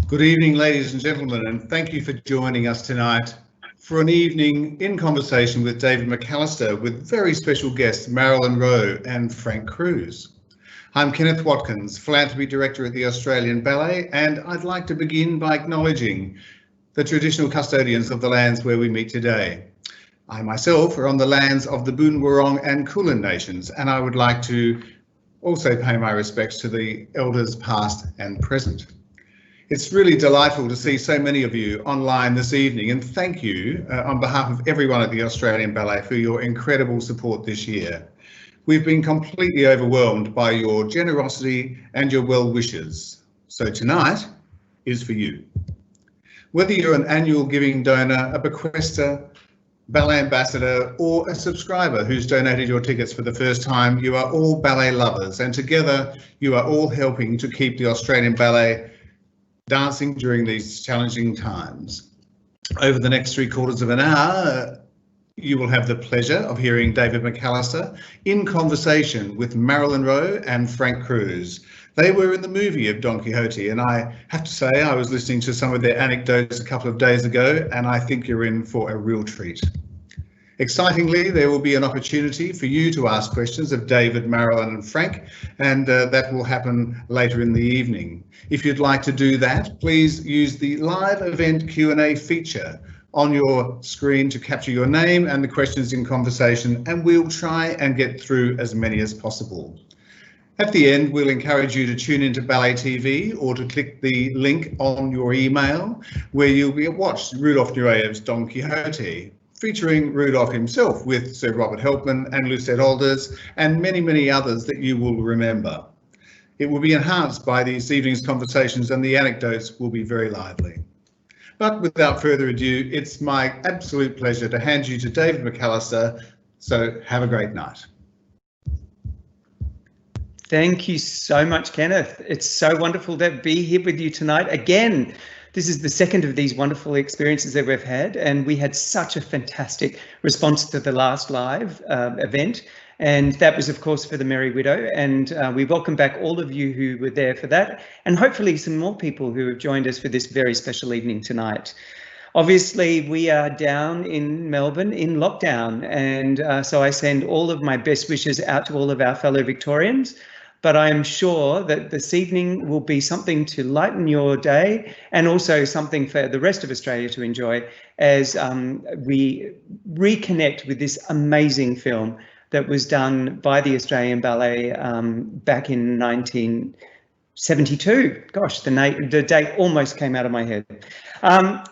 Good evening, ladies and gentlemen, and thank you for joining us tonight for an evening in conversation with David McAllister with very special guests Marilyn, Rowe and Frank Croese. I'm Kenneth Watkins, Philanthropy Director at the Australian Ballet, and I'd like to begin by acknowledging the traditional custodians of the lands where we meet today. I myself are on the lands of the Boon Wurrung and Kulin nations, and I would like to also pay my respects to the elders past and present. It's really delightful to see so many of you online this evening, and thank you on behalf of everyone at the Australian Ballet for your incredible support this year. We've been completely overwhelmed by your generosity and your well wishes. So tonight is for you. Whether you're an annual giving donor, a bequester, ballet ambassador or a subscriber who's donated your tickets for the first time, you are all ballet lovers, and together you are all helping to keep the Australian Ballet dancing during these challenging times. Over the next 3/4 of an hour, you will have the pleasure of hearing David McAllister in conversation with Marilyn, Rowe and Frank Croese. They were in the movie of Don Quixote, and I have to say I was listening to some of their anecdotes a couple of days ago, and I think you're in for a real treat. Excitingly, there will be an opportunity for you to ask questions of David, Marilyn and Frank, and that will happen later in the evening. If you'd like to do that, please use the live event Q&A feature on your screen to capture your name and the questions in conversation, and we'll try and get through as many as possible. At the end, we'll encourage you to tune into Ballet TV or to click the link on your email where you'll be watched Rudolf Nureyev's Don Quixote, featuring Rudolf himself with Sir Robert Helpman and Lucette Alders and many, many others that you will remember. It will be enhanced by this evening's conversations and the anecdotes will be very lively. But without further ado, it's my absolute pleasure to hand you to David McAllister. So have a great night. Thank you so much, Kenneth. It's so wonderful to be here with you tonight again. This is the second of these wonderful experiences that we've had, and we had such a fantastic response to the last live event. And that was, of course, for the Merry Widow. And we welcome back all of you who were there for that, and hopefully some more people who have joined us for this very special evening tonight. Obviously, we are down in Melbourne in lockdown, and so I send all of my best wishes out to all of our fellow Victorians. But I am sure that this evening will be something to lighten your day and also something for the rest of Australia to enjoy as we reconnect with this amazing film that was done by the Australian Ballet back in 1972. Gosh, the date almost came out of my head. I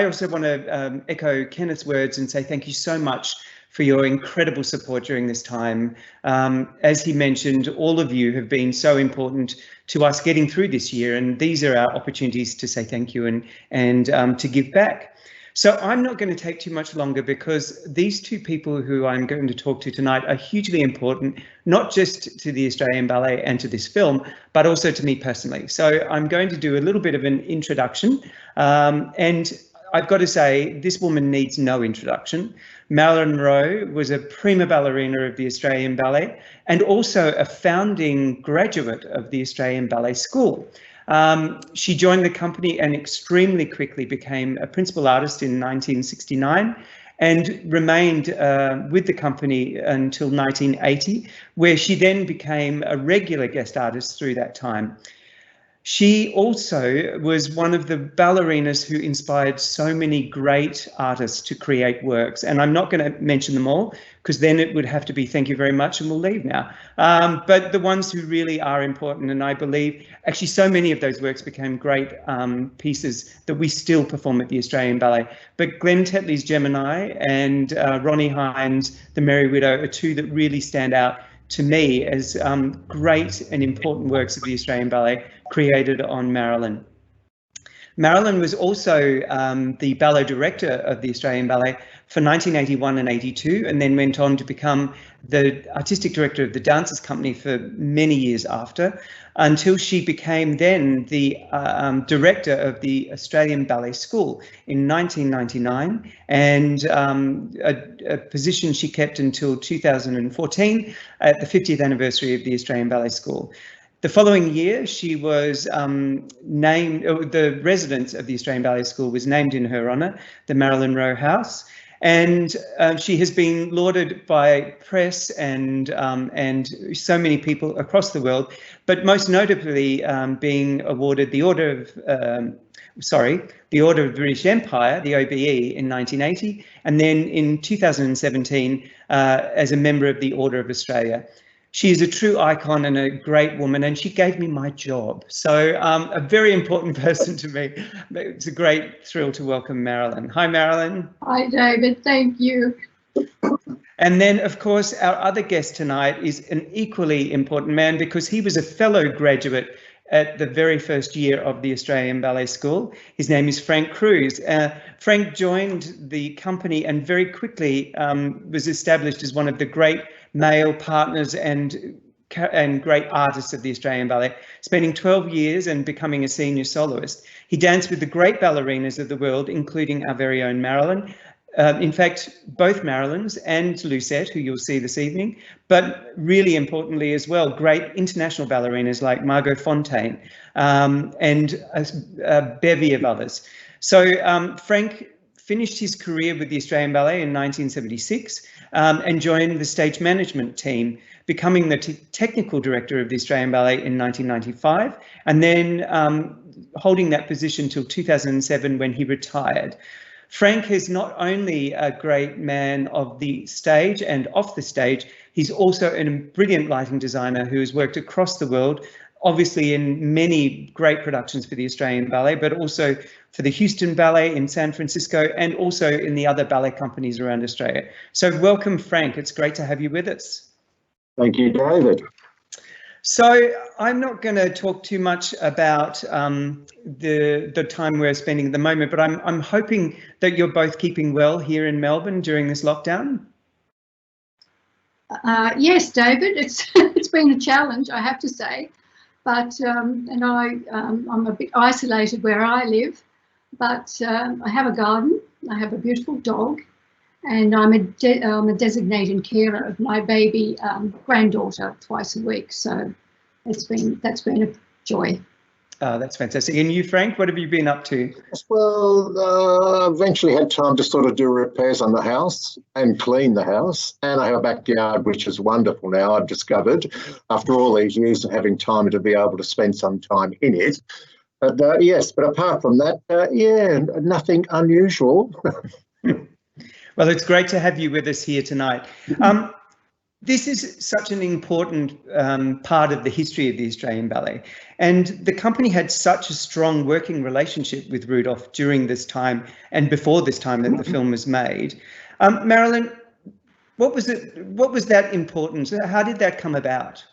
also want to echo Kenneth's words and say thank you so much for your incredible support during this time. As he mentioned, all of you have been so important to us getting through this year, and these are our opportunities to say thank you and to give back. So I'm not going to take too much longer because these two people who I'm going to talk to tonight are hugely important, not just to the Australian Ballet and to this film, but also to me personally. So I'm going to do a little bit of an introduction, and I've got to say, this woman needs no introduction. Marilyn Rowe was a prima ballerina of the Australian Ballet and also a founding graduate of the Australian Ballet School. She joined the company and extremely quickly became a principal artist in 1969 and remained with the company until 1980, where she then became a regular guest artist through that time. She also was one of the ballerinas who inspired so many great artists to create works. And I'm not going to mention them all because then it would have to be thank you very much and we'll leave now. But the ones who really are important, and I believe actually so many of those works became great pieces that we still perform at the Australian Ballet. But Glenn Tetley's Gemini and Ronnie Hines' The Merry Widow are two that really stand out to me as great and important works of the Australian Ballet created on Marilyn. Marilyn was also the ballet director of the Australian Ballet for 1981 and 82, and then went on to become the artistic director of the Dancers Company for many years after, until she became then the director of the Australian Ballet School in 1999, and a position she kept until 2014 at the 50th anniversary of the Australian Ballet School. The following year, she was named, the residence of the Australian Ballet School was named in her honour, the Marilyn Rowe House. And she has been lauded by press and so many people across the world, but most notably being awarded the Order of the Order of the British Empire, the OBE, in 1980, and then in 2017 as a member of the Order of Australia. She is a true icon and a great woman, and she gave me my job. So a very important person to me. It's a great thrill to welcome Marilyn. Hi, Marilyn. Hi, David. Thank you. And then, of course, our other guest tonight is an equally important man because he was a fellow graduate at the very first year of the Australian Ballet School. His name is Frank Croese. Frank joined the company and very quickly was established as one of the great male partners and great artists of the Australian Ballet, spending 12 years and becoming a senior soloist. He danced with the great ballerinas of the world, including our very own Marilyn. In fact, both Marilyns and Lucette, who you'll see this evening, but really importantly as well, great international ballerinas like Margot Fonteyn and a bevy of others. So Frank finished his career with the Australian Ballet in 1976 and joined the stage management team, becoming the technical director of the Australian Ballet in 1995, and then holding that position till 2007 when he retired. Frank is not only a great man of the stage and off the stage, he's also a brilliant lighting designer who has worked across the world, obviously in many great productions for the Australian Ballet, but also for the Houston Ballet in San Francisco and also in the other ballet companies around Australia. So welcome, Frank. It's great to have you with us. Thank you, David. So I'm not going to talk too much about the time we're spending at the moment, but I'm hoping that you're both keeping well here in Melbourne during this lockdown. Yes, David, it's been a challenge, I have to say, but I'm a bit isolated where I live, but I have a garden, I have a beautiful dog, and I'm a designated carer of my baby granddaughter twice a week. So that's been a joy. Oh, that's fantastic. And you, Frank, what have you been up to? Well, eventually had time to sort of do repairs on the house and clean the house. And I have a backyard, which is wonderful now, I've discovered, after all these years of having time to be able to spend some time in it. But yes, but apart from that, yeah, nothing unusual. Well, it's great to have you with us here tonight. This is such an important part of the history of the Australian Ballet, and the company had such a strong working relationship with Rudolf during this time and before this time that the film was made. Marilyn, what was that important? How did that come about?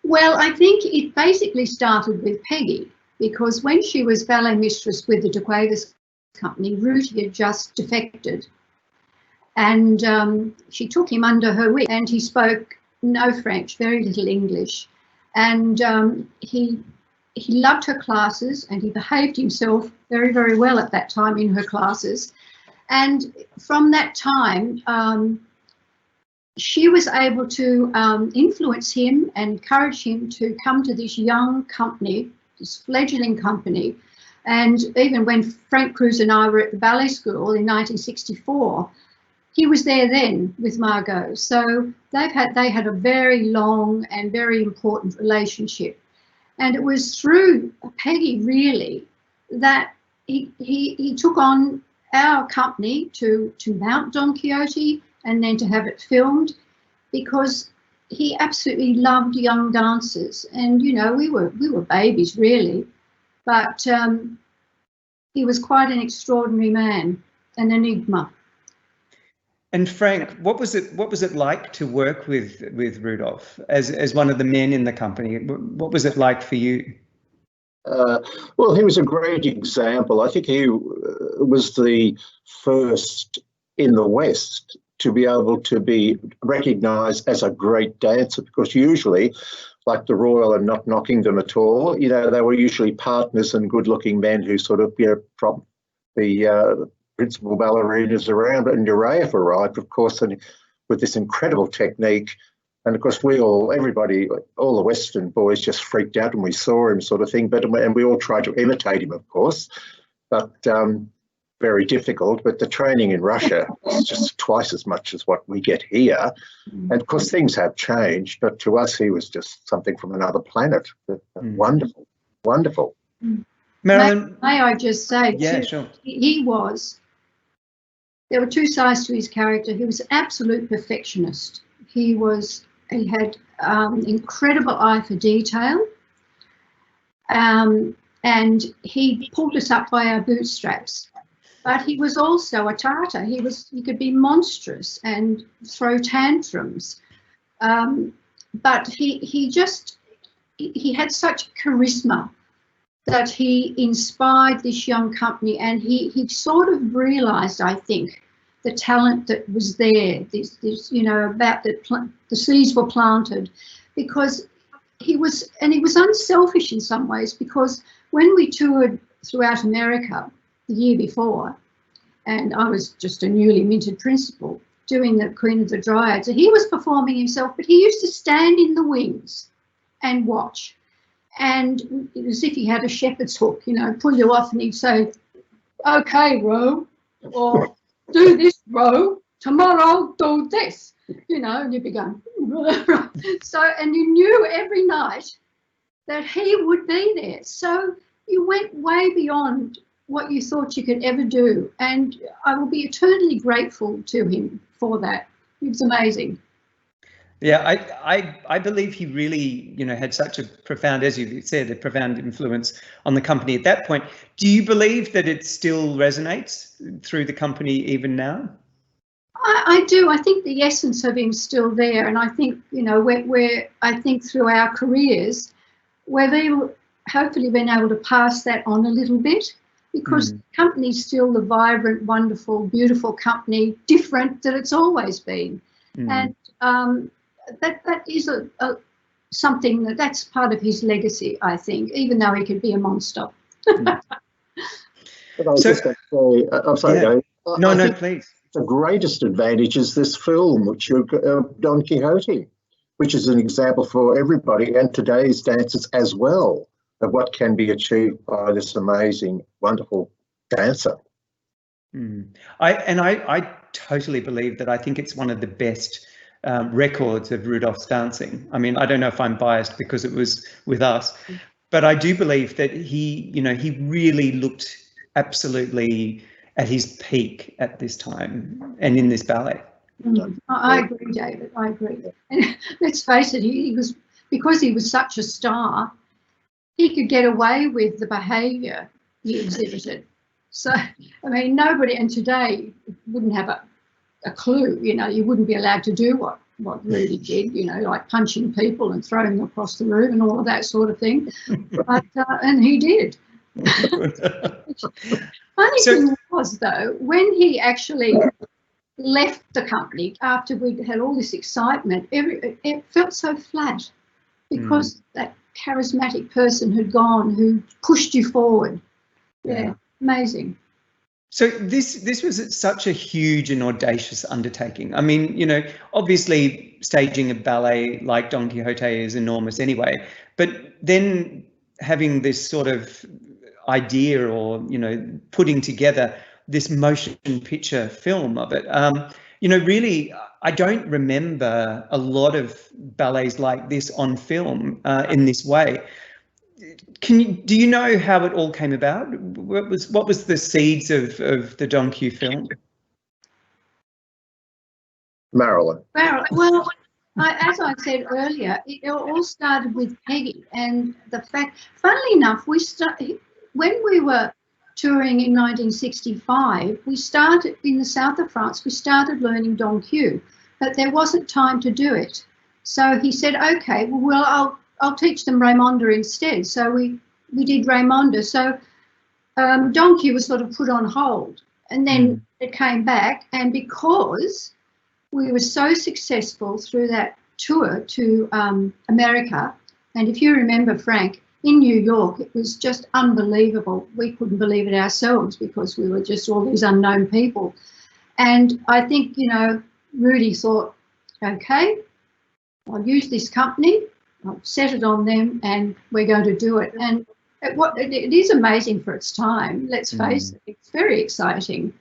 Well, I think it basically started with Peggy, because when she was ballet mistress with the De Quavis company, Rudy had just defected, and she took him under her wing, and he spoke no French, very little English, and he loved her classes and he behaved himself very, very well at that time in her classes. And from that time she was able to influence him and encourage him to come to this young company, this fledgling company. And even when Frank Croese and I were at the ballet school in 1964, he was there then with Margot. So they had a very long and very important relationship. And it was through Peggy really that he took on our company to mount Don Quixote and then to have it filmed, because he absolutely loved young dancers. And you know, we were babies really. But he was quite an extraordinary man, an enigma. And Frank, what was it like to work with Rudolf as one of the men in the company? What was it like for you? Well, he was a great example. I think he was the first in the West to be able to be recognised as a great dancer, because usually, like the Royal, and not knocking them at all, you know, they were usually partners and good-looking men who sort of, you know, prop the principal ballerinas around. And Nureyev arrived, of course, and with this incredible technique, And of course, everybody, all the Western boys just freaked out when we saw him, sort of thing. And we all tried to imitate him, of course, but very difficult. But the training in Russia is just twice as much as what we get here. And of course, things have changed, but to us, he was just something from another planet. Wonderful, wonderful. Marilyn, may I just say, yeah, too, sure. There were two sides to his character. He was an absolute perfectionist. He had incredible eye for detail, and he pulled us up by our bootstraps. But he was also a tartar. He could be monstrous and throw tantrums, but he had such charisma that he inspired this young company, and he sort of realised, I think, the talent that was there. This about the seeds were planted, because he was unselfish in some ways, because when we toured throughout America the year before, and I was just a newly minted principal doing the Queen of the Dryads, he was performing himself, but he used to stand in the wings and watch, and as if he had a shepherd's hook, pull you off, and he'd say, "Okay, Rowe," or "Do this, Rowe, tomorrow do this," and you'd be going, so, and you knew every night that he would be there. So you went way beyond what you thought you could ever do, and I will be eternally grateful to him for that. He was amazing. Yeah, I believe he really, had such a profound, as you said, a profound influence on the company at that point. Do you believe that it still resonates through the company even now? I do. I think the essence of him's still there, and I think, I think through our careers, we've hopefully been able to pass that on a little bit, because the company's still the vibrant, wonderful, beautiful company, different that it's always been. And that is something that's part of his legacy, I think, even though he could be a monster. But I was just going to say, I'm sorry, yeah. Dave. No, please. The greatest advantage is this film, which Don Quixote, which is an example for everybody and today's dancers as well, of what can be achieved by this amazing, wonderful dancer. I totally believe that. I think it's one of the best records of Rudolph's dancing. I mean, I don't know if I'm biased because it was with us, but I do believe that he really looked absolutely at his peak at this time and in this ballet. I agree, David. I agree. And let's face it, because he was such a star, he could get away with the behaviour he exhibited. So, I mean, nobody, and today wouldn't have a clue, you wouldn't be allowed to do what Rudy did, like punching people and throwing them across the room and all of that sort of thing. But, and he did. Funny thing was, though, when he actually left the company after we'd had all this excitement, it felt so flat, because that charismatic person had gone who pushed you forward. Yeah, amazing. So this was such a huge and audacious undertaking. I mean, obviously staging a ballet like Don Quixote is enormous anyway, but then having this sort of idea, or putting together this motion picture film of it, really, I don't remember a lot of ballets like this on film in this way. Do you know how it all came about? What was the seeds of the Don Q film? Marilyn. Well, as I said earlier, it all started with Peggy, and the fact, funnily enough, when we were touring in 1965, we started in the south of France. We started learning Don Q, but there wasn't time to do it. So he said, "Okay, well, I'll teach them Raymonda instead." So we did Raymonda. So Don Q was sort of put on hold, and then it came back. And because we were so successful through that tour to America, and if you remember, Frank, in New York, it was just unbelievable. We couldn't believe it ourselves, because we were just all these unknown people. And I think, Rudy thought, okay, I'll use this company, I'll set it on them, and we're going to do it. And it is amazing for its time, let's face it. It's very exciting.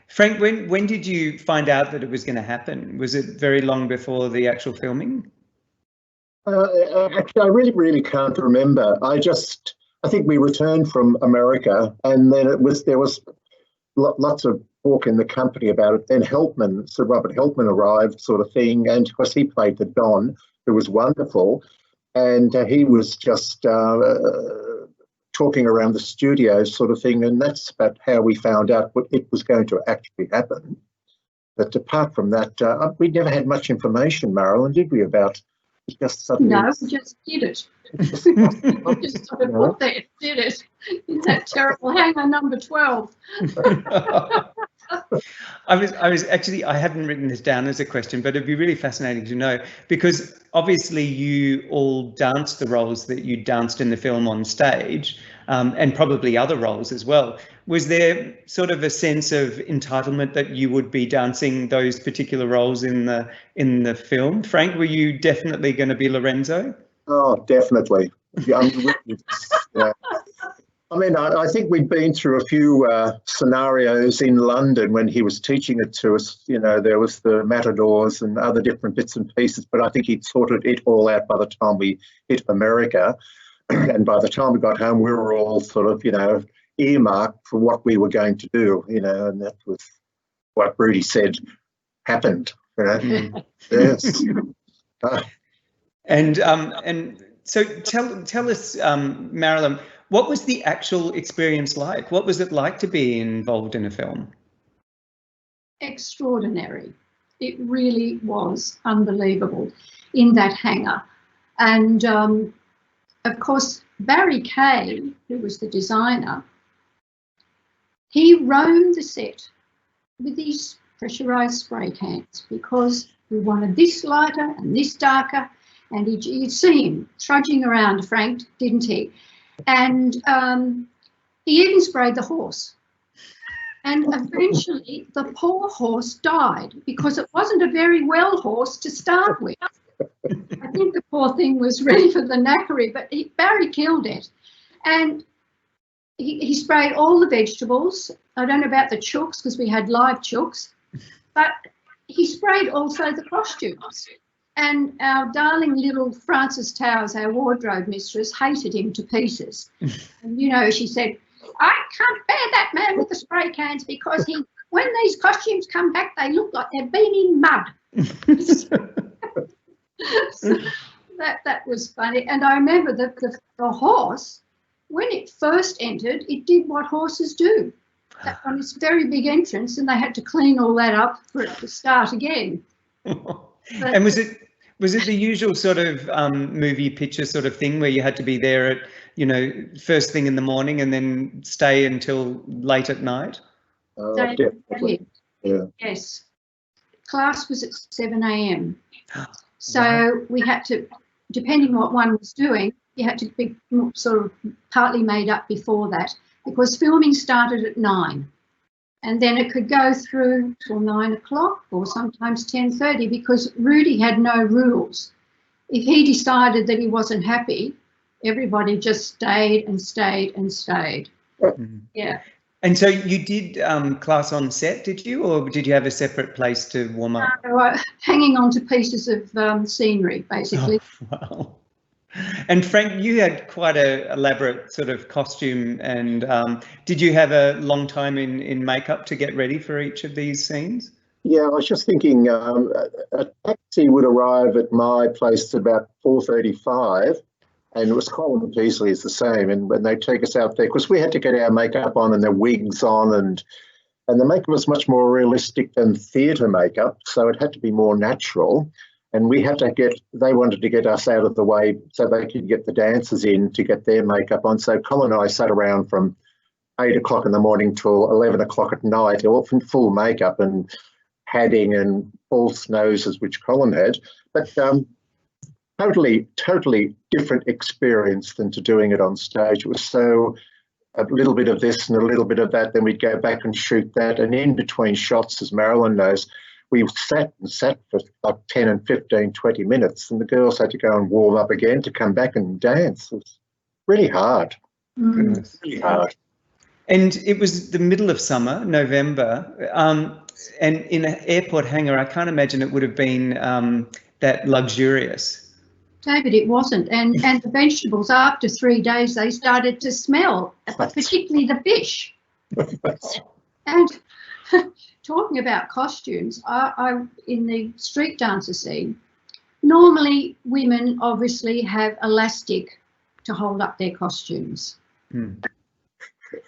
Frank, when did you find out that it was going to happen? Was it very long before the actual filming? Actually, I really can't remember. I think we returned from America, and then there was lots of talk in the company about it. Then Helpman, Sir Robert Helpman arrived, sort of thing, and of course he played the Don, who was wonderful, and he was just talking around the studio, sort of thing, and that's about how we found out what it was going to actually happen. But apart from that, we never had much information, Marilyn, did we, about it? Just suddenly. No, we just did it. We just sort of put there, did it in that terrible hangar number 12. I hadn't written this down as a question, but it'd be really fascinating to know, because obviously you all danced the roles that you danced in the film on stage, and probably other roles as well. Was there sort of a sense of entitlement that you would be dancing those particular roles in the film? Frank, were you definitely going to be Lorenzo? Oh, definitely. Yeah. I mean, I think we'd been through a few scenarios in London when he was teaching it to us. You know, there was the matadors and other different bits and pieces, but I think he'd sorted it all out by the time we hit America. And by the time we got home, we were all sort of, earmarked for what we were going to do, and that was what Rudy said happened. Yes. And so tell us, Marilyn, what was the actual experience like? What was it like to be involved in a film? Extraordinary. It really was unbelievable in that hangar. And of course, Barry Kay, who was the designer, he roamed the set with these pressurised spray cans because we wanted this lighter and this darker. And you'd see him trudging around, Frank, didn't he? And he even sprayed the horse. And eventually the poor horse died because it wasn't a very well horse to start with. I think the poor thing was ready for the knackery, but Barry killed it. And he sprayed all the vegetables. I don't know about the chooks because we had live chooks, but he sprayed also the costumes. And our darling little Frances Towers, our wardrobe mistress, hated him to pieces. And, she said, I can't bear that man with the spray cans because when these costumes come back, they look like they've been in mud. So that was funny. And I remember that the horse, when it first entered, it did what horses do on its very big entrance, and they had to clean all that up for it to start again. And was it the usual sort of movie picture sort of thing where you had to be there at, first thing in the morning and then stay until late at night? Definitely. Yeah. Yes. Class was at 7 a.m. So we had to, depending what one was doing, you had to be sort of partly made up before that because filming started at 9. And then it could go through till 9 o'clock or sometimes 10:30 because Rudy had no rules. If he decided that he wasn't happy, everybody just stayed and stayed and stayed. Mm-hmm. Yeah. And so you did class on set, did you, or did you have a separate place to warm up? Hanging on to pieces of scenery, basically. Oh, wow. And Frank, you had quite an elaborate sort of costume, and did you have a long time in makeup to get ready for each of these scenes? Yeah, I was just thinking a taxi would arrive at my place at about 4:35, and it was Colin Peasley is the same, and when they take us out there, because we had to get our makeup on and the wigs on, and the makeup was much more realistic than theatre makeup, so it had to be more natural. And we had to they wanted to get us out of the way so they could get the dancers in to get their makeup on. So Colin and I sat around from 8 o'clock in the morning till 11 o'clock at night, all in full makeup and padding and false noses, which Colin had. But totally different experience than to doing it on stage. It was so a little bit of this and a little bit of that, then we'd go back and shoot that. And in between shots, as Marilyn knows, we sat for like 10 and 15, 20 minutes, and the girls had to go and warm up again to come back and dance. It was really hard. Goodness. Really hard. And it was the middle of summer, November, and in an airport hangar, I can't imagine it would have been that luxurious. David, it wasn't. And the vegetables, after 3 days, they started to smell, particularly the fish. And talking about costumes, I in the street dancer scene, normally women obviously have elastic to hold up their costumes.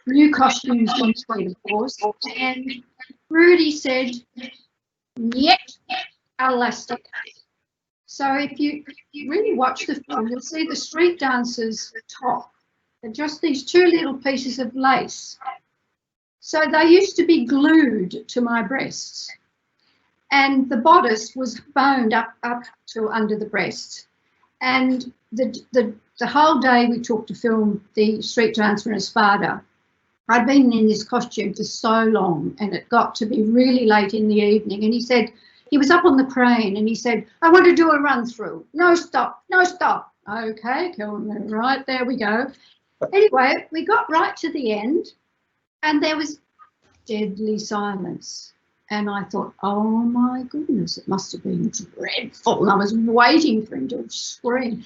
New costumes in between, of course. And Rudy said, yet elastic. So if you really watch the film, you'll see the street dancers' top. They're just these two little pieces of lace. So they used to be glued to my breasts. And the bodice was boned up to under the breast. And the whole day we took to film the street dancer in Espada, I'd been in this costume for so long, and it got to be really late in the evening. And he said, he was up on the crane and he said, I want to do a run through. No stop, no stop. Okay, right, there we go. Anyway, we got right to the end and there was deadly silence. And I thought, oh my goodness, it must have been dreadful. And I was waiting for him to scream.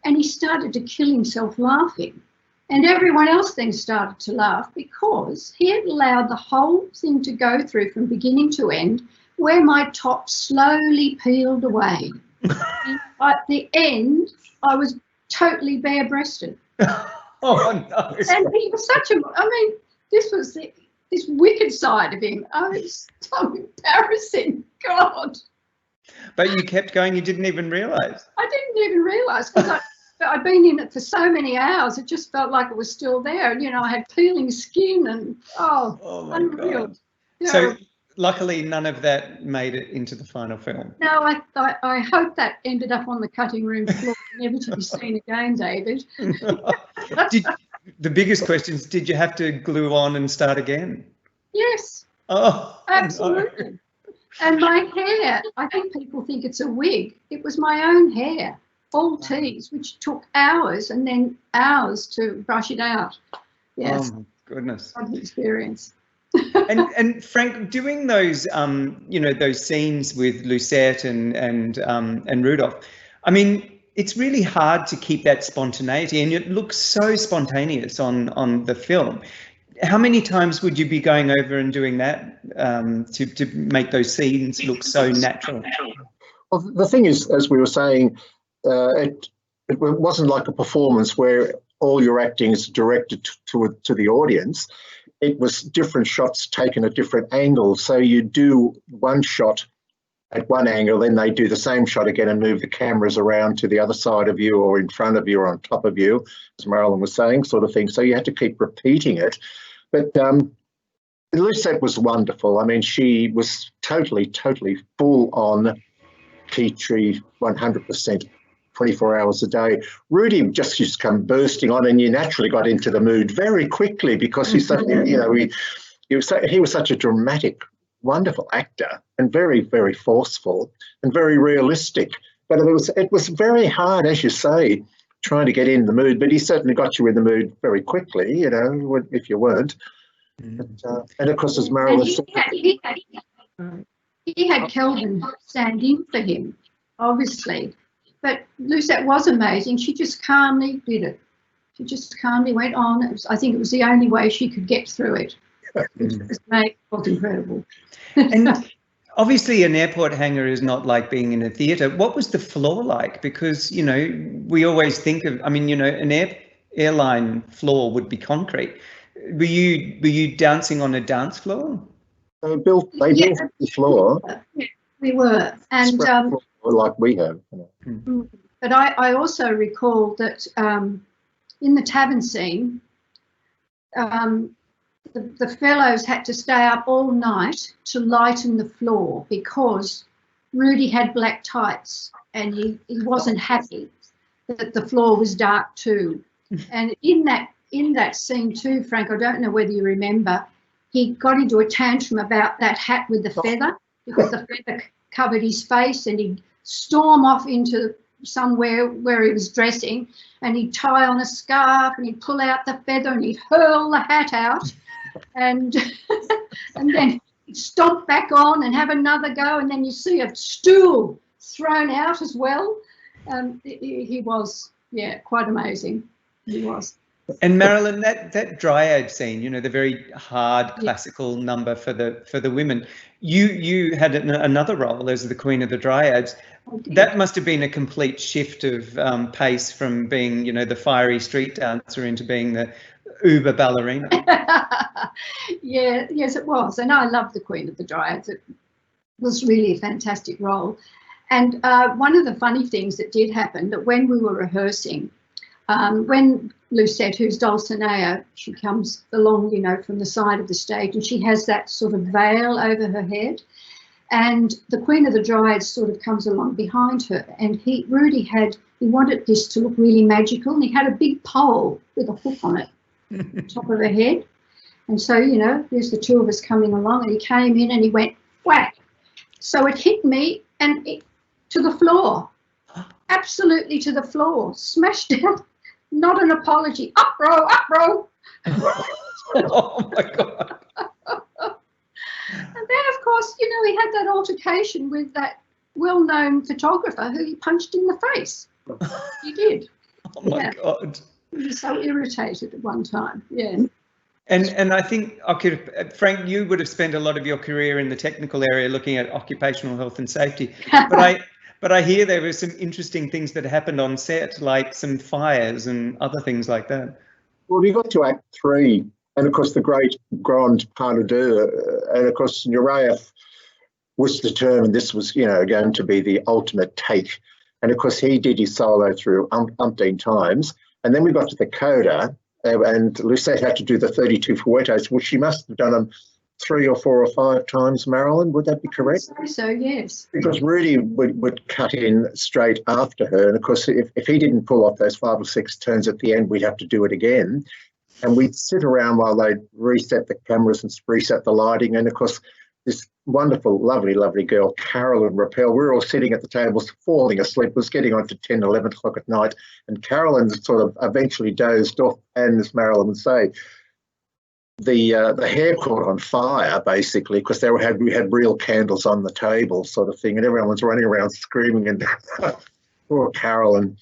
And he started to kill himself laughing. And everyone else then started to laugh because he had allowed the whole thing to go through from beginning to end, where my top slowly peeled away. And at the end, I was totally bare-breasted. Oh, no. And he was such a, I mean, this was this wicked side of him. Oh, it's so embarrassing. God. But you kept going, you didn't even realise. I didn't even realise because I'd been in it for so many hours. It just felt like it was still there. And, you know, I had peeling skin and, oh my unreal. God. You know, so luckily none of that made it into the final film. No, I hope that ended up on the cutting room floor, never to be seen again, David. The biggest question is, did you have to glue on and start again? Yes. Oh, absolutely. No. And my hair, I think people think it's a wig. It was my own hair, all teased, which took hours and then hours to brush it out. Yes. Oh, my goodness. What an experience. and Frank, doing those you know, those scenes with Lucette and Rudolf, I mean, it's really hard to keep that spontaneity, and it looks so spontaneous on the film. How many times would you be going over and doing that to make those scenes look so natural? Well, the thing is, as we were saying, it wasn't like a performance where all your acting is directed to the audience. It was different shots taken at different angles. So you do one shot at one angle, then they do the same shot again and move the cameras around to the other side of you or in front of you or on top of you, as Marilyn was saying, sort of thing. So you had to keep repeating it. But Lucette was wonderful. I mean, she was totally full on Petrie, 100%. 24 hours a day. Rudy just used to come bursting on, and you naturally got into the mood very quickly because he's such, you know, he was such a dramatic, wonderful actor and very forceful and very realistic. But it was very hard, as you say, trying to get in the mood. But he certainly got you in the mood very quickly, you know, if you weren't. But, and of course, as Marilyn said, he had Kelvin stand in for him, obviously. But Lucette was amazing. She just calmly did it. She just calmly went on. I think it was the only way she could get through it. It was incredible. And obviously an airport hangar is not like being in a theatre. What was the floor like? Because, you know, we always think of, I mean, you know, an airline floor would be concrete. Were you dancing on a dance floor? They built the floor. Yeah, we were. And like we have. You know. But I also recall that in the tavern scene, the fellows had to stay up all night to lighten the floor because Rudy had black tights and he wasn't happy that the floor was dark too. And in that scene too, Frank, I don't know whether you remember, he got into a tantrum about that hat with the feather. because the feather covered his face, and he'd storm off into somewhere where he was dressing, and he'd tie on a scarf, and he'd pull out the feather, and he'd hurl the hat out, and and then he'd stomp back on and have another go, and then you see a stool thrown out as well. He was, yeah, quite amazing. He was. And Marilyn, that dryad scene, you know, the very hard classical number for the women, you had another role as the Queen of the Dryads. That must have been a complete shift of pace from being, you know, the fiery street dancer into being the uber ballerina. Yeah, yes, it was. And I loved the Queen of the Dryads. It was really a fantastic role. And one of the funny things that did happen, that when we were rehearsing, when Lucette, who's Dulcinea, she comes along, you know, from the side of the stage, and she has that sort of veil over her head, and the Queen of the Dryads sort of comes along behind her, and Rudy wanted this to look really magical, and he had a big pole with a hook on it, top of her head. And so, you know, there's the two of us coming along, and he came in and he went whack. So it hit me and to the floor, absolutely to the floor, smashed down. Not an apology. Up, Rowe, up, Rowe. Oh my God. And then, of course, you know, he had that altercation with that well-known photographer who he punched in the face. He did. Oh my God. He was so irritated at one time. Yeah. And I think Frank, you would have spent a lot of your career in the technical area looking at occupational health and safety. But I hear there were some interesting things that happened on set, like some fires and other things like that. Well, we got to Act 3, and of course the great Grand Pas de Deux, and of course Nureyev was determined this was, you know, going to be the ultimate take. And of course he did his solo through umpteen times. And then we got to the coda, and Lucette had to do the 32 fouettés, which she must have done them 3 or 4 or 5 times, Marilyn, would that be correct? So, yes. Because Rudy would cut in straight after her. And of course, if he didn't pull off those 5 or 6 turns at the end, we'd have to do it again. And we'd sit around while they'd reset the cameras and reset the lighting. And of course, this wonderful, lovely, lovely girl, Marilyn, we were all sitting at the tables falling asleep. It was getting on to 10, 11 o'clock at night. And Carolyn sort of eventually dozed off. And as Marilyn would say, the hair caught on fire, basically, because we had real candles on the table, sort of thing, and everyone was running around screaming, and poor Carolyn,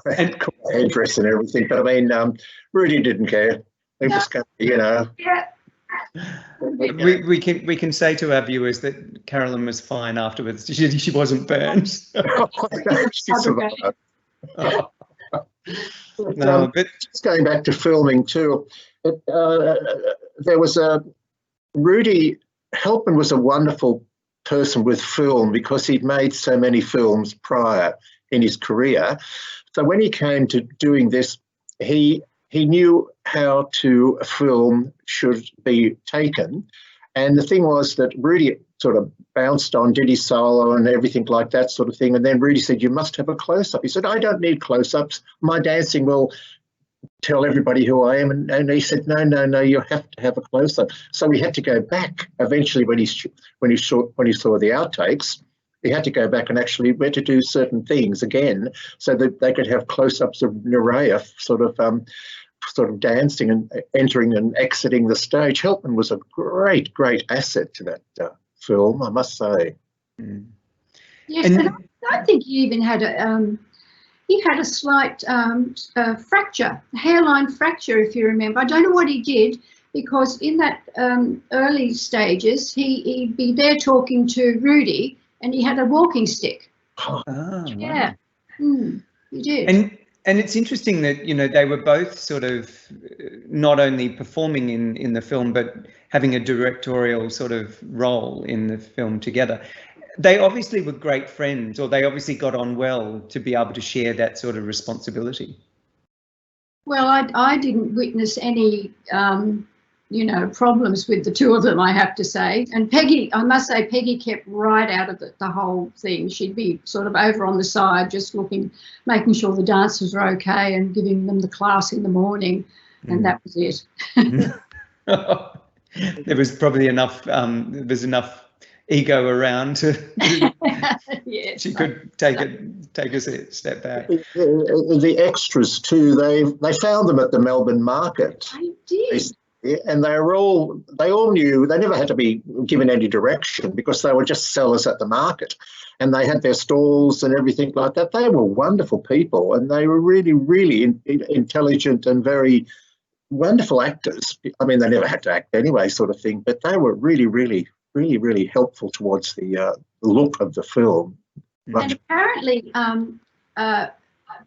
and headdress and everything. But I mean, Rudy didn't care. He was going, you know. Yeah. We can say to our viewers that Carolyn was fine afterwards. She wasn't burned. No, but just going back to filming too, there was Rudy Helpman was a wonderful person with film because he'd made so many films prior in his career. So when he came to doing this, he knew how to film should be taken. And the thing was that Rudy sort of bounced on, did his solo and everything like that sort of thing. And then Rudy said, you must have a close-up. He said, I don't need close-ups. My dancing will tell everybody who I am. And he said, no, you have to have a close-up. So we had to go back eventually when he saw the outtakes. He had to go back and actually we had to do certain things again so that they could have close-ups of Nureyev sort of dancing and entering and exiting the stage. Helpman was a great asset to that film, I must say. Yes, and I think he even had a slight fracture, a hairline fracture, if you remember. I don't know what he did, because in that early stages, he'd be there talking to Rudy, and he had a walking stick. Oh, yeah, wow. He did. And it's interesting that, you know, they were both sort of not only performing in the film, but having a directorial sort of role in the film together. They obviously were great friends, or they obviously got on well to be able to share that sort of responsibility. Well, I didn't witness any, problems with the two of them, I have to say. And Peggy, I must say, Peggy kept right out of the whole thing. She'd be sort of over on the side, just making sure the dancers were okay and giving them the class in the morning. And that was it. There was probably enough, ego around to Yes. she could take a step back. The extras too, they found them at the Melbourne market. I did. And they all knew, they never had to be given any direction because they were just sellers at the market, and they had their stalls and everything like that. They were wonderful people, and they were really, really intelligent and very wonderful actors. I mean, they never had to act anyway, sort of thing, but they were really, really, really, really helpful towards the look of the film. And apparently,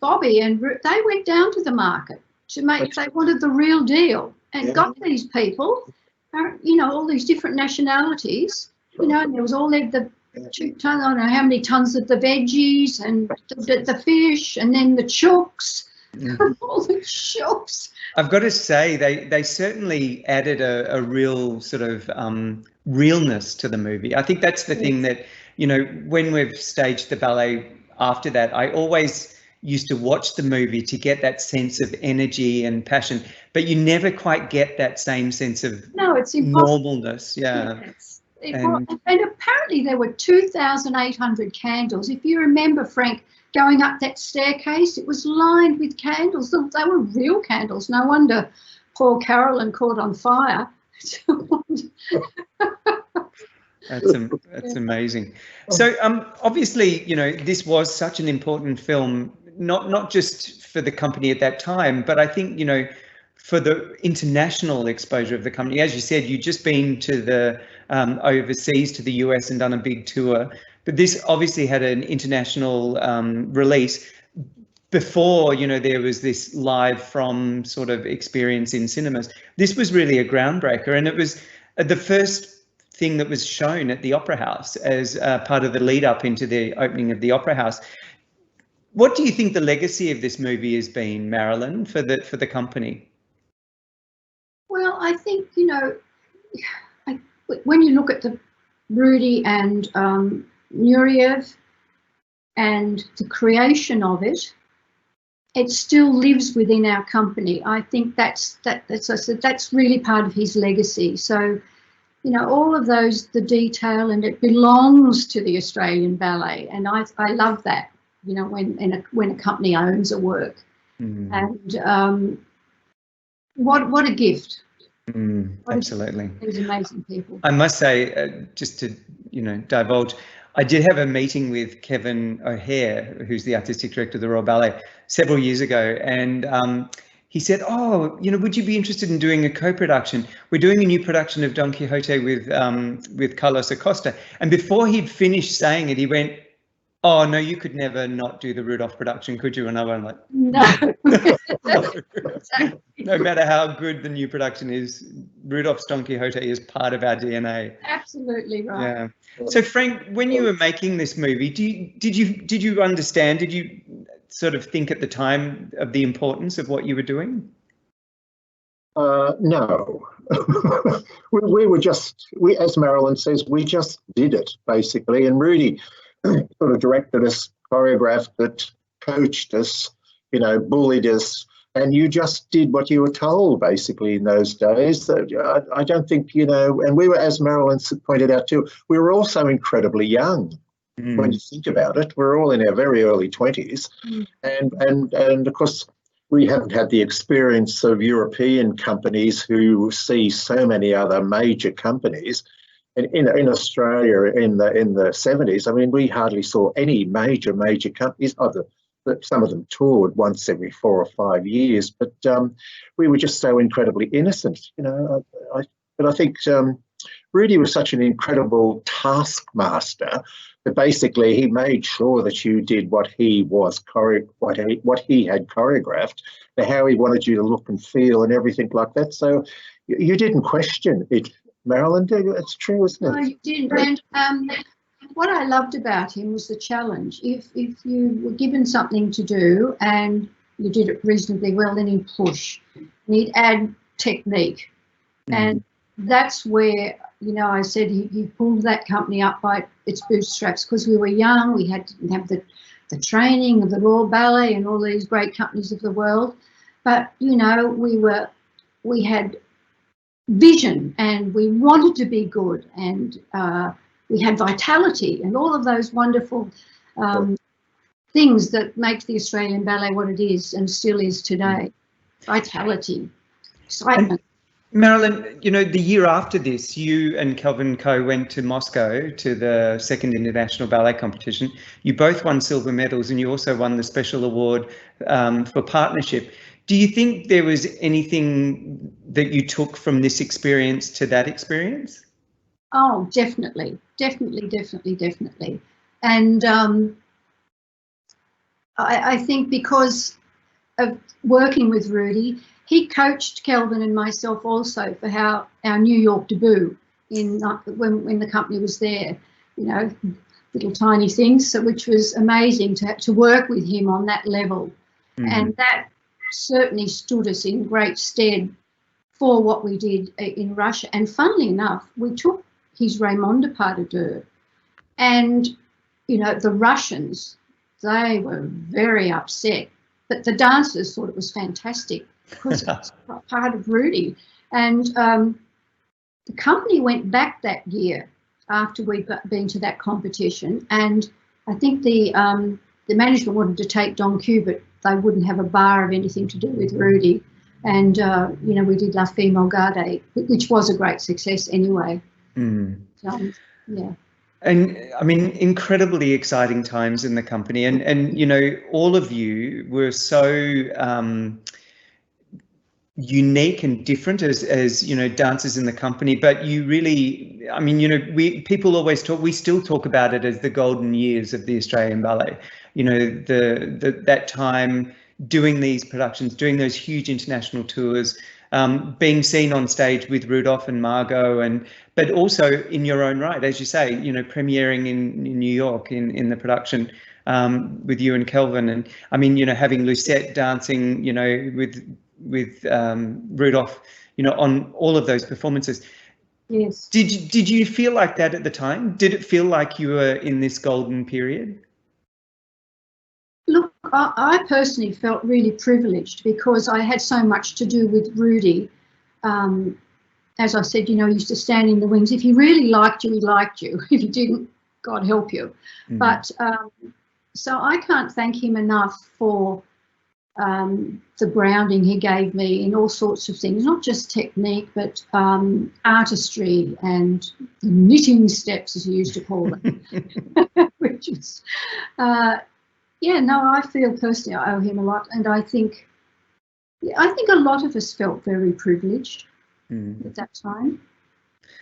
Bobby and Ruth, they went down to the market to make. They wanted the real deal. And got these people, you know, all these different nationalities, you know, and there was all the 2 tons, I don't know how many tons of the veggies and the fish, and then the chooks, all the chooks. I've got to say, they certainly added a real sort of realness to the movie. I think that's the thing that, you know, when we've staged the ballet after that, I always used to watch the movie to get that sense of energy and passion, but you never quite get that same sense of it's impossible. normalness. Yeah. Yes. And apparently there were 2,800 candles. If you remember, Frank, going up that staircase, it was lined with candles. They were real candles. No wonder poor Carolyn caught on fire. That's amazing. So obviously, you know, this was such an important film, not just for the company at that time, but I think, you know, for the international exposure of the company. As you said, you'd just been to the overseas to the US and done a big tour, but this obviously had an international release before, you know, there was this live from sort of experience in cinemas. This was really a groundbreaker, and it was the first thing that was shown at the Opera House as part of the lead up into the opening of the Opera House. What do you think the legacy of this movie has been, Marilyn, for the company? Well, I think, you know, when you look at the Rudy and Nureyev and the creation of it, it still lives within our company. I think that's really part of his legacy. So, you know, all of those, the detail, and it belongs to the Australian Ballet, and I love that. You know, when a company owns a work, and what a gift! Absolutely, these amazing people. I must say, just to, you know, divulge, I did have a meeting with Kevin O'Hare, who's the artistic director of the Royal Ballet, several years ago, and he said, "Oh, you know, would you be interested in doing a co-production? We're doing a new production of Don Quixote with Carlos Acosta." And before he'd finished saying it, he went, "Oh no, you could never not do the Rudolf production, could you?" And I went like, "No." No matter how good the new production is, Rudolf's Don Quixote is part of our DNA. Absolutely right. Yeah. So Frank, when you were making this movie, did you understand? Did you sort of think at the time of the importance of what you were doing? No. we were just, as Marilyn says, we just did it basically, and Rudy sort of directed us, choreographed it, coached us, you know, bullied us, and you just did what you were told basically in those days. I don't think, you know, and we were, as Marilyn pointed out too, we were also incredibly young. When you think about it, we're all in our very early 20s, and of course we haven't had the experience of European companies who see so many other major companies. In Australia in the 70s, I mean, we hardly saw any major companies. Some of them toured once every 4 or 5 years, but we were just so incredibly innocent, you know. But I think Rudy was such an incredible taskmaster that basically he made sure that you did what he had choreographed, how he wanted you to look and feel and everything like that. So you didn't question it, Marilyn. It's true, isn't it? No, you didn't. And what I loved about him was the challenge. If you were given something to do and you did it reasonably well, then he'd push and he'd add technique. And that's where, you know, I said he pulled that company up by its bootstraps because we were young. We didn't have the training of the Royal Ballet and all these great companies of the world. But, you know, we had vision and we wanted to be good, and we had vitality and all of those wonderful things that make the Australian Ballet what it is and still is today. Vitality, excitement. Marilyn, you know, the year after this, you and Kelvin Coe went to Moscow to the second international ballet competition. You both won silver medals, and you also won the special award for partnership. Do you think there was anything that you took from this experience to that experience? Oh, definitely. And I think because of working with Rudy, he coached Kelvin and myself also for how our New York debut when the company was there, you know, little tiny things, so which was amazing to work with him on that level. And that certainly stood us in great stead for what we did in Russia. And funnily enough, we took his Raymonde pas de deux, and, you know, the Russians, they were very upset, but the dancers thought it was fantastic because it's part of Rudy. And the company went back that year after we'd been to that competition, and I think the management wanted to take Don Q, but they wouldn't have a bar of anything to do with Rudy. And, you know, we did La Fille Malgarde, which was a great success anyway. Yeah. And I mean, incredibly exciting times in the company, and you know, all of you were so unique and different as you know, dancers in the company. But you really, I mean, you know, people always talk, we still talk about it as the golden years of the Australian Ballet. You know, that time doing these productions, doing those huge international tours, being seen on stage with Rudolf and Margot, but also in your own right, as you say, you know, premiering in New York in the production with you and Kelvin, and I mean, you know, having Lucette dancing, you know, with Rudolf, you know, on all of those performances. Yes. Did you feel like that at the time? Did it feel like you were in this golden period? Look, I personally felt really privileged because I had so much to do with Rudy. As I said, you know, he used to stand in the wings. If he really liked you, he liked you. If he didn't, God help you. But so I can't thank him enough for the grounding he gave me in all sorts of things, not just technique, but artistry and the knitting steps, as he used to call them, which is, yeah, no, I feel personally I owe him a lot, and I think a lot of us felt very privileged at that time.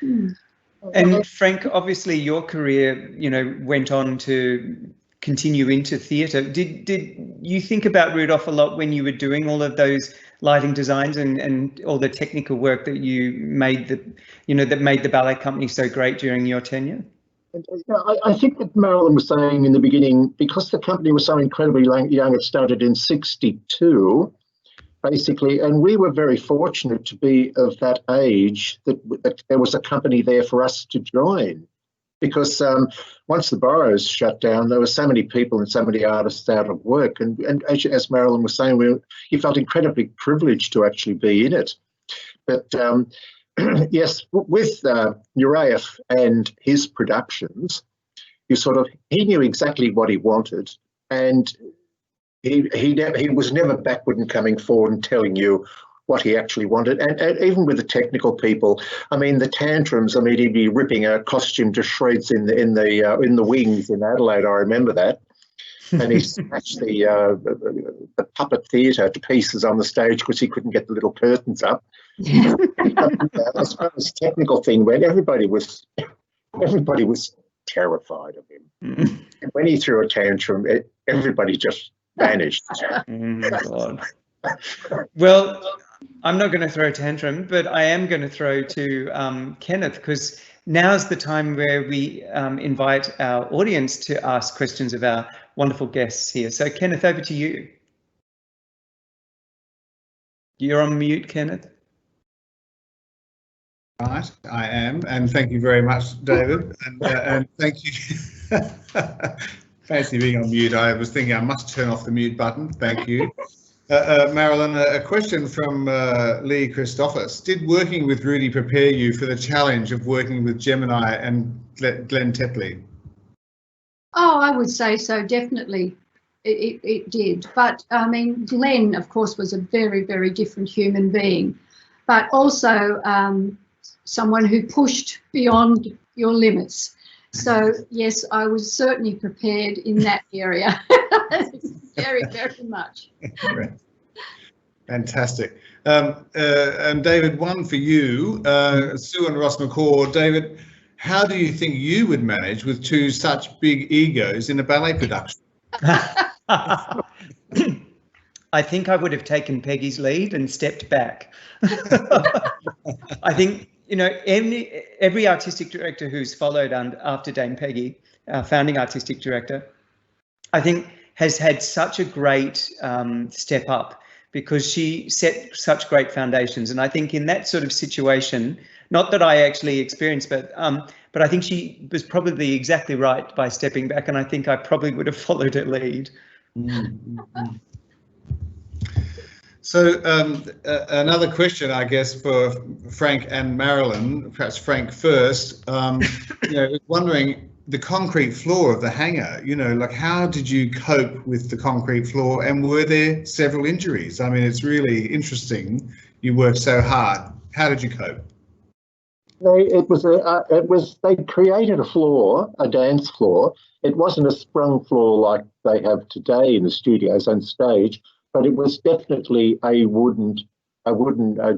And Frank, obviously your career, you know, went on to continue into theatre. Did you think about Rudolf a lot when you were doing all of those lighting designs and all the technical work that you made, that made the ballet company so great during your tenure? I think that Marilyn was saying in the beginning, because the company was so incredibly young, it started in '62, basically, and we were very fortunate to be of that age that there was a company there for us to join. Because once the boroughs shut down, there were so many people and so many artists out of work. And as Marilyn was saying, you felt incredibly privileged to actually be in it. But yes, with Nureyev and his productions, he knew exactly what he wanted, and he was never backward in coming forward and telling you what he actually wanted. And even with the technical people, I mean, the tantrums, I mean, he'd be ripping a costume to shreds in the wings in Adelaide. I remember that. And he smashed the puppet theatre to pieces on the stage because he couldn't get the little curtains up. As far as technical thing went, everybody was terrified of him. And when he threw a tantrum, everybody just vanished. God. Well, I'm not going to throw a tantrum, but I am going to throw to Kenneth, because now's the time where we invite our audience to ask questions of our wonderful guests here. So Kenneth, over to you. You're on mute, Kenneth. Right, I am, and thank you very much, David, and thank you. Fancy being on mute. I was thinking I must turn off the mute button. Thank you. Marilyn, a question from Lee Christophers. Did working with Rudy prepare you for the challenge of working with Gemini and Glenn Tepley? Oh, I would say so, definitely. It did. But I mean, Glenn, of course, was a very, very different human being, but also someone who pushed beyond your limits. So, yes, I was certainly prepared in that area. Very, very much. Fantastic. And David, one for you, Sue and Ross McCaw. David, how do you think you would manage with two such big egos in a ballet production? I think I would have taken Peggy's lead and stepped back. I think, you know, every artistic director who's followed after Dame Peggy, our founding artistic director, I think has had such a great step up because she set such great foundations. And I think in that sort of situation, not that I actually experienced, but I think she was probably exactly right by stepping back, and I think I probably would have followed her lead. Mm-hmm. So another question, I guess, for Frank and Marilyn, perhaps Frank first, you know, wondering the concrete floor of the hangar, you know, like how did you cope with the concrete floor, and were there several injuries? I mean, it's really interesting. You worked so hard. How did you cope? They created a floor, a dance floor. It wasn't a sprung floor like they have today in the studios on stage, but it was definitely a wooden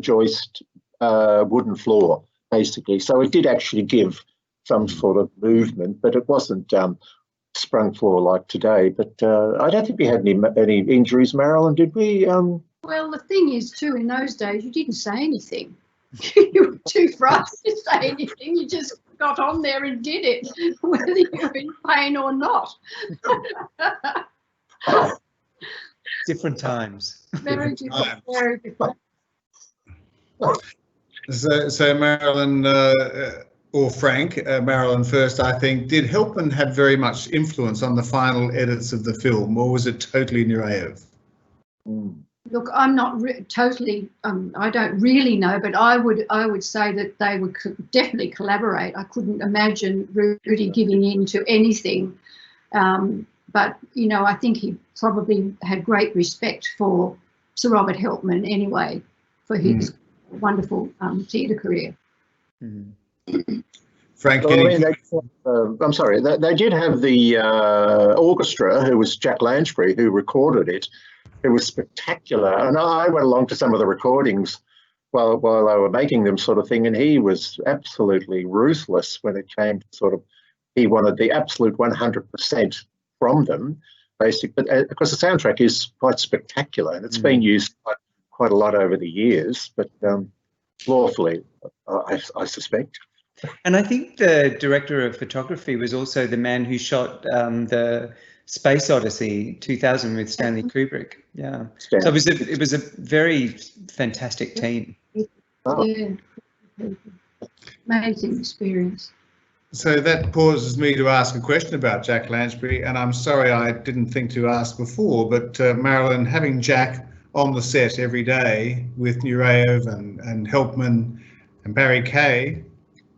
joist, wooden floor, basically. So it did actually give some sort of movement, but it wasn't sprung floor like today. But I don't think we had any injuries, Marilyn, did we? Well, the thing is, too, in those days, you didn't say anything. You were too frightened to say anything. You just got on there and did it, whether you were in pain or not. Different times. Very different. Very different. So Marilyn or Frank, Marilyn first, I think, did Helpman have very much influence on the final edits of the film, or was it totally Nureyev? Look, I'm not totally. I don't really know, but I would say that they would definitely collaborate. I couldn't imagine Rudy giving in to anything. But you know, I think he probably had great respect for Sir Robert Helpman anyway, for his wonderful theatre career. Frank, well, I mean, I'm sorry. They did have the orchestra, who was Jack Lansbury, who recorded it. It was spectacular, and I went along to some of the recordings while they were making them, sort of thing, and he was absolutely ruthless when it came to sort of, he wanted the absolute 100% from them, basically. But because the soundtrack is quite spectacular, and it's been used quite a lot over the years, but lawfully, I suspect. And I think the director of photography was also the man who shot the Space Odyssey 2000 with Stanley Kubrick. Yeah. So it was a very fantastic team. Oh. Yeah. Amazing experience. So that pauses me to ask a question about Jack Lansbury, and I'm sorry I didn't think to ask before, but Marilyn, having Jack on the set every day with Nureyev and Helpman and Barry Kay,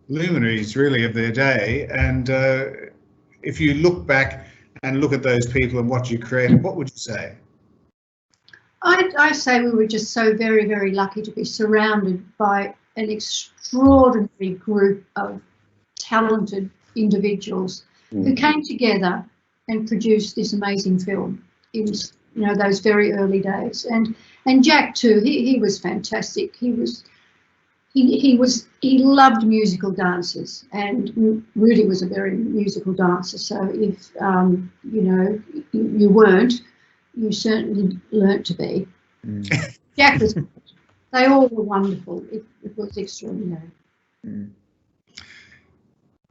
luminaries really of their day, and if you look back and look at those people and what you created, what would you say? I say we were just so very, very lucky to be surrounded by an extraordinary group of talented individuals who came together and produced this amazing film in, you know, those very early days. And Jack too, he was fantastic. He loved musical dances, and Rudy was a very musical dancer. So if you know, you weren't, you certainly learnt to be. Jack was. They all were wonderful. It was extraordinary.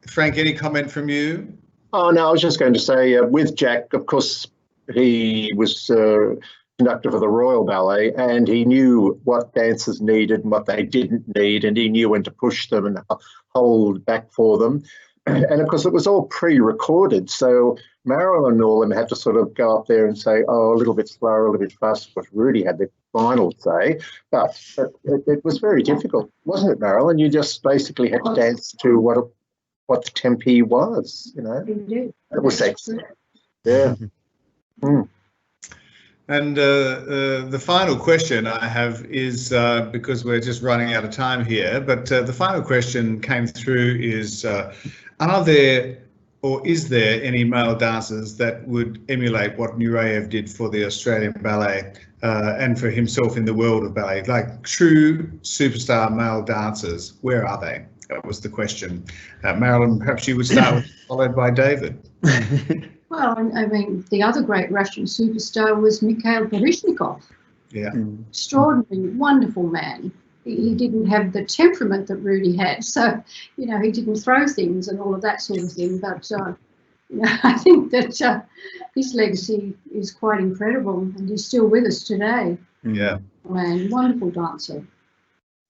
Frank, any comment from you? Oh no, I was just going to say with Jack, of course, he was conductor for the Royal Ballet, and he knew what dancers needed and what they didn't need, and he knew when to push them and hold back for them. And of course, it was all pre-recorded, so Marilyn and all them had to sort of go up there and say, oh, a little bit slower, a little bit faster, but Rudy had the final say. But it was very difficult, wasn't it, Marilyn? You just basically had to dance to what the tempi was, you know. It was excellent. Yeah. Mm. And the final question I have is, because we're just running out of time here, but the final question came through is, are there or is there any male dancers that would emulate what Nureyev did for the Australian Ballet and for himself in the world of ballet, like true superstar male dancers? Where are they? That was the question. Marilyn, perhaps you would start, followed by David. Well, I mean, the other great Russian superstar was Mikhail Baryshnikov. Yeah. Extraordinary, wonderful man. He didn't have the temperament that Rudy had, so, you know, he didn't throw things and all of that sort of thing. But, you know, I think that his legacy is quite incredible, and he's still with us today. Yeah. And wonderful dancer.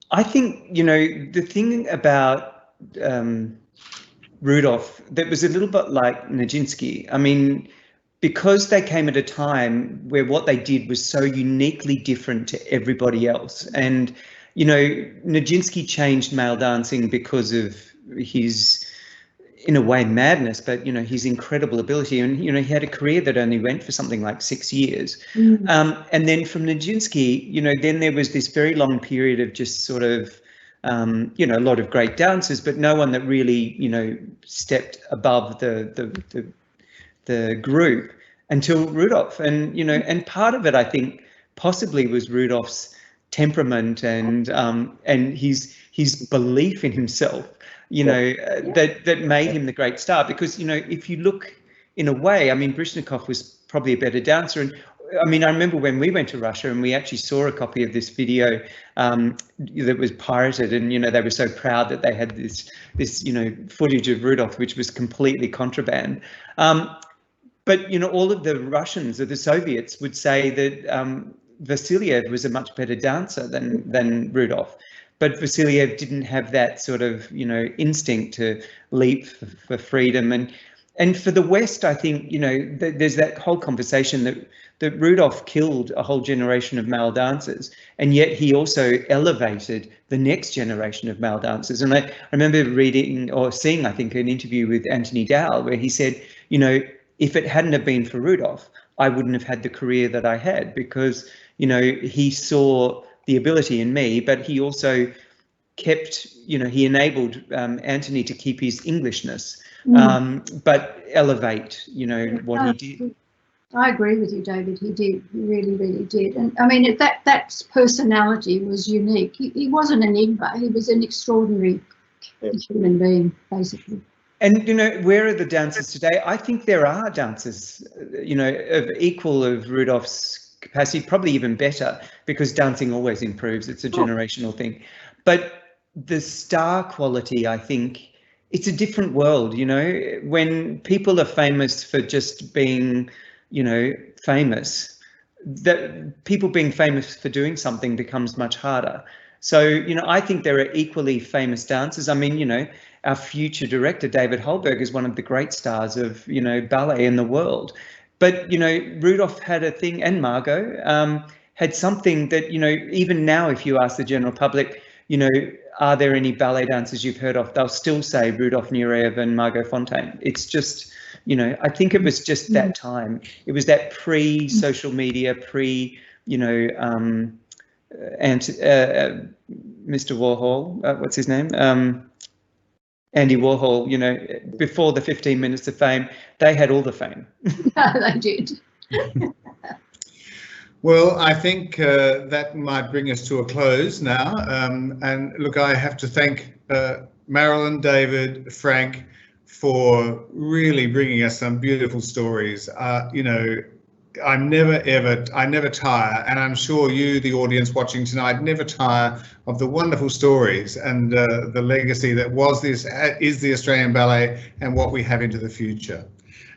I think, you know, the thing about Rudolf that was a little bit like Nijinsky. I mean, because they came at a time where what they did was so uniquely different to everybody else. And, you know, Nijinsky changed male dancing because of his, in a way, madness, but, you know, his incredible ability. And, you know, he had a career that only went for something like 6 years. And then from Nijinsky, you know, then there was this very long period of just sort of, you know, a lot of great dancers, but no one that really, you know, stepped above the group until Rudolf. And, you know, and part of it, I think, possibly was Rudolf's temperament and his belief in himself, you know, that made him the great star. Because, you know, if you look in a way, I mean, Baryshnikov was probably a better dancer. And I mean, I remember when we went to Russia and we actually saw a copy of this video that was pirated, and, you know, they were so proud that they had this, you know, footage of Rudolf, which was completely contraband. But, you know, all of the Russians or the Soviets would say that Vasilyev was a much better dancer than Rudolf. But Vasilyev didn't have that sort of, you know, instinct to leap for freedom. And for the West, I think, you know, there's that whole conversation that Rudolf killed a whole generation of male dancers, and yet he also elevated the next generation of male dancers. And I remember reading or seeing, I think, an interview with Anthony Dowell where he said, you know, if it hadn't have been for Rudolf, I wouldn't have had the career that I had, because, you know, he saw the ability in me, but he also kept, you know, he enabled Anthony to keep his Englishness, but elevate, you know, what he did. I agree with you, David. He did. He really, really did. And I mean, that personality was unique. He wasn't an enigma. He was an extraordinary human being, basically. And, you know, where are the dancers today? I think there are dancers, you know, of equal of Rudolf's capacity, probably even better, because dancing always improves. It's a generational thing. But the star quality, I think, it's a different world, you know, when people are famous for just being, you know, famous, that people being famous for doing something becomes much harder. So, you know, I think there are equally famous dancers. I mean, you know, our future director, David Holberg, is one of the great stars of, you know, ballet in the world. But, you know, Rudolf had a thing, and Margot had something that, you know, even now, if you ask the general public, you know, are there any ballet dancers you've heard of? They'll still say Rudolf Nureyev and Margot Fonteyn. It's just, you know, I think it was just that time. It was that pre-social media, you know, Mr. Warhol, what's his name? Andy Warhol, you know, before the 15 minutes of fame, they had all the fame. They did. Well, I think that might bring us to a close now. And look, I have to thank Marilyn, David, Frank for really bringing us some beautiful stories. You know, I never tire, and I'm sure you, the audience watching tonight, never tire of the wonderful stories and the legacy that is the Australian Ballet and what we have into the future.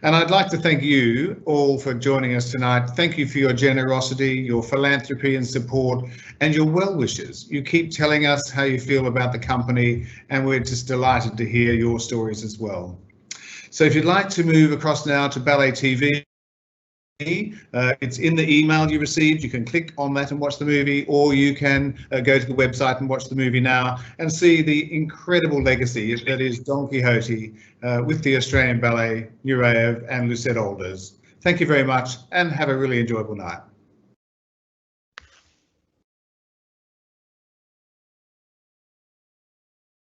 And I'd like to thank you all for joining us tonight. Thank you for your generosity, your philanthropy and support, and your well wishes. You keep telling us how you feel about the company, and we're just delighted to hear your stories as well. So if you'd like to move across now to Ballet TV, it's in the email you received. You can click on that and watch the movie, or you can go to the website and watch the movie now and see the incredible legacy that is Don Quixote with the Australian Ballet, Nureyev and Lucette Alders. Thank you very much and have a really enjoyable night.